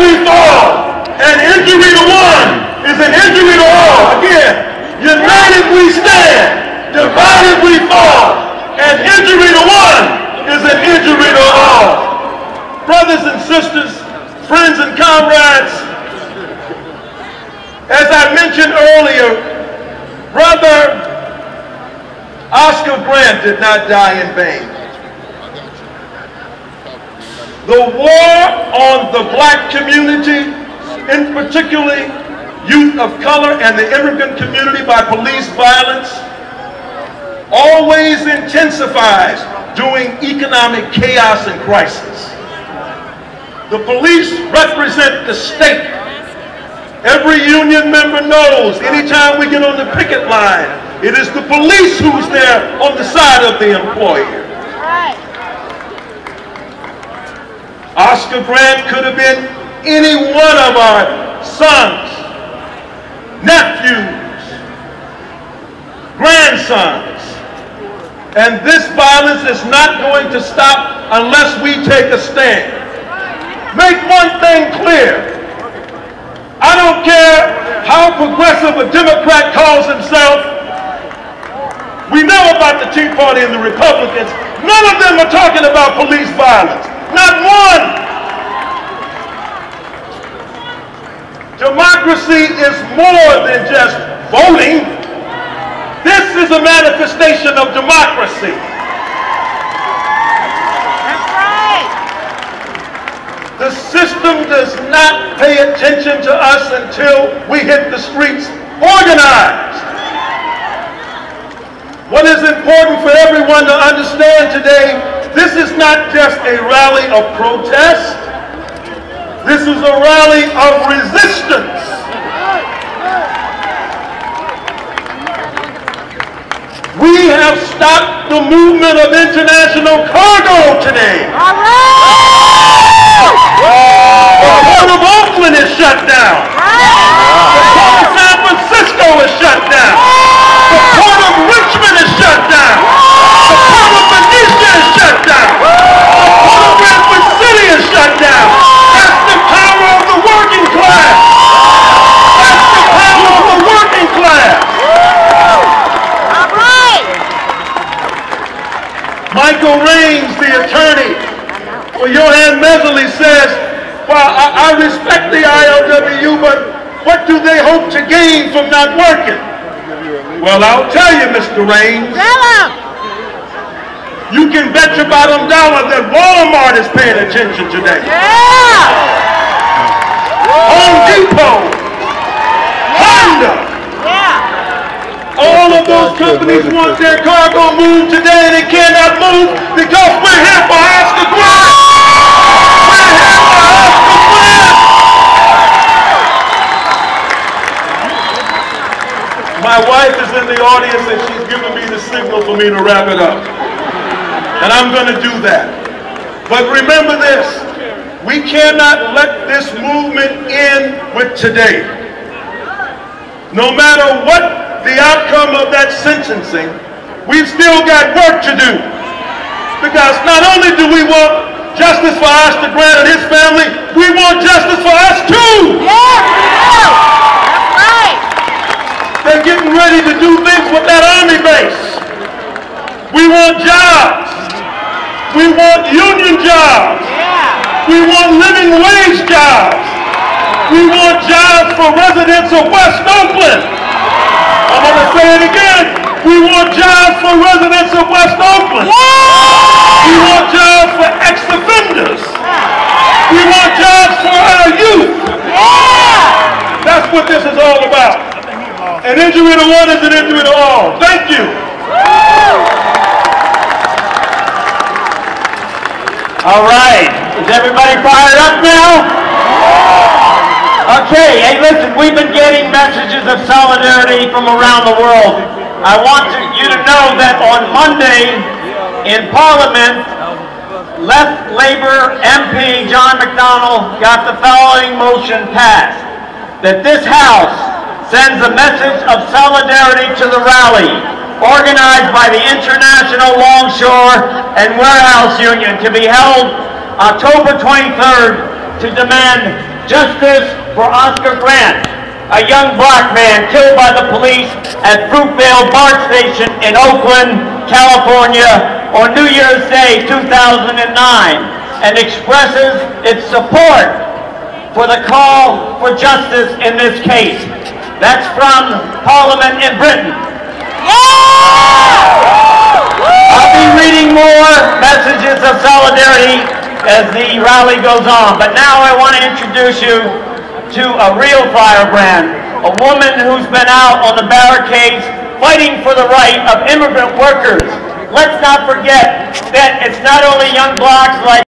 we fall, an injury to one is an injury to all. Again, united we stand, divided we fall, an injury to one is an injury to all. Brothers and sisters, friends and comrades, as I mentioned earlier, Brother Oscar Grant did not die in vain. The war on the black community, in particular youth of color and the immigrant community by police violence, always intensifies during economic chaos and crisis. The police represent the state. Every union member knows anytime we get on the picket line, it is the police who's there on the side of the employer. Oscar Grant could have been any one of our sons, nephews, grandsons. And this violence is not going to stop unless we take a stand. Make one thing clear. I don't care how progressive a Democrat calls himself. We know about the Tea Party and the Republicans. None of them are talking about police violence. Not one. Democracy is more than just voting. This is a manifestation of democracy. That's right. The system does not pay attention to us until we hit the streets organized. What is important for everyone to understand today, this is not just a rally of protest. This is a rally of resistance. We have stopped the movement of international cargo today. All right. The Port of Oakland is shut down. The Port of San Francisco is shut down. The Port of Richmond is shut down. The Port of Benicia is shut down. The Port of Redwood City is shut down. That's the power of the working class. That's the power of the working class. All right. Michael Raines, the attorney for Johan Mesley, says, well, I respect the ILWU, but what do they hope to gain from not working? Well, I'll tell you, Mr. Raines. Tell him. You can bet your bottom dollar that Walmart is paying attention today. Yeah. Home Depot, Honda. Yeah. All of those companies want their cargo moved today. They cannot move because we're here for Oscar Grant. We're here for Oscar Grant. My wife is in the audience and she's giving me the signal for me to wrap it up. And I'm going to do that. But remember this, we cannot let this movement end with today. No matter what the outcome of that sentencing, we've still got work to do. Because not only do we want justice for Oscar Grant and his family, we want justice for us too. Yeah. That's right. They're getting ready to do things with that Army base. We want jobs. We want union jobs. Yeah. We want living wage jobs. We want jobs for residents of West Oakland. I'm going to say it again. We want jobs for residents of West Oakland. Yeah. We want jobs for ex-offenders. We want jobs for our youth. Yeah. That's what this is all about. An injury to one is an injury to all. Thank you. All right, is everybody fired up now? Okay, hey listen, we've been getting messages of solidarity from around the world. I want you to know that on Monday in Parliament, Left Labour MP John McDonnell got the following motion passed, that this House sends a message of solidarity to the rally organized by the International Longshore and Warehouse Union to be held October 23rd to demand justice for Oscar Grant, a young black man killed by the police at Fruitvale BART Station in Oakland, California on New Year's Day 2009, and expresses its support for the call for justice in this case. That's from Parliament in Britain. I'll be reading more messages of solidarity as the rally goes on, but now I want to introduce you to a real firebrand, a woman who's been out on the barricades fighting for the right of immigrant workers. Let's not forget that it's not only young blacks like